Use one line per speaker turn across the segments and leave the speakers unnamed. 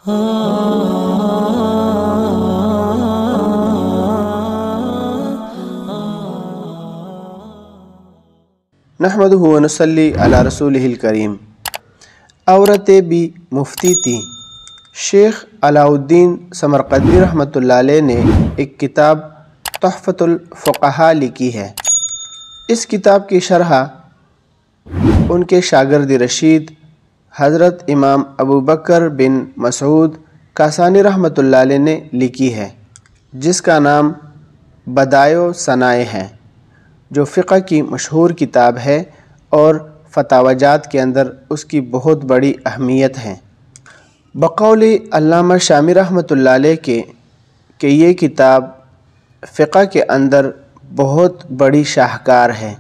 نحمدہ و نصلی علی رسولہ الکریم۔ عورتیں بھی مفتی تھیں۔ شیخ علاء الدین سمرقندی رحمۃ اللہ علیہ نے ایک کتاب تحفۃ الفقہاء لکھی ہے۔ اس کتاب کی شرح ان کے شاگرد رشید حضرت امام ابو بکر بن مسعود کاسانی رحمۃ اللہ علیہ نے لکھی ہے، جس کا نام بدائع و ثنائے ہے، جو فقہ کی مشہور کتاب ہے اور فتاوی جات کے اندر اس کی بہت بڑی اہمیت ہے۔ بقول علامہ شامی رحمۃ اللہ علیہ کہ یہ کتاب فقہ کے اندر بہت بڑی شاہکار ہے۔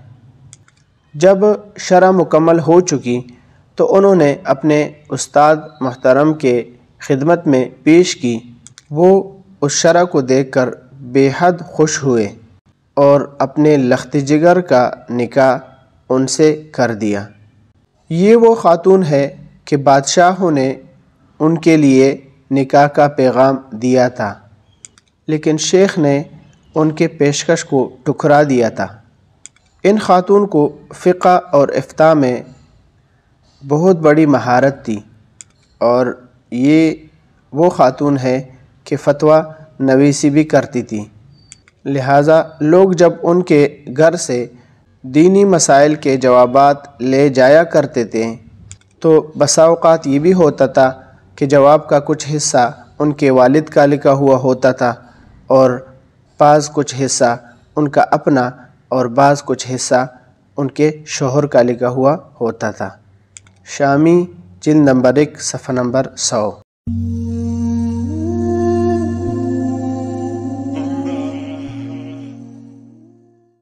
جب شرح مکمل ہو چکی تو انہوں نے اپنے استاد محترم کے خدمت میں پیش کی۔ وہ اس شرح کو دیکھ کر بے حد خوش ہوئے اور اپنے لخت جگر کا نکاح ان سے کر دیا۔ یہ وہ خاتون ہے کہ بادشاہوں نے ان کے لیے نکاح کا پیغام دیا تھا، لیکن شیخ نے ان کے پیشکش کو ٹھکرا دیا تھا۔ ان خاتون کو فقہ اور افتاء میں بہت بڑی مہارت تھی، اور یہ وہ خاتون ہے کہ فتویٰ نویسی بھی کرتی تھی۔ لہٰذا لوگ جب ان کے گھر سے دینی مسائل کے جوابات لے جایا کرتے تھے تو بسا اوقات یہ بھی ہوتا تھا کہ جواب کا کچھ حصہ ان کے والد کا لکھا ہوا ہوتا تھا، اور بعض کچھ حصہ ان کا اپنا، اور بعض کچھ حصہ ان کے شوہر کا لکھا ہوا ہوتا تھا۔ شامی جلد نمبر 1 صفحہ نمبر 100۔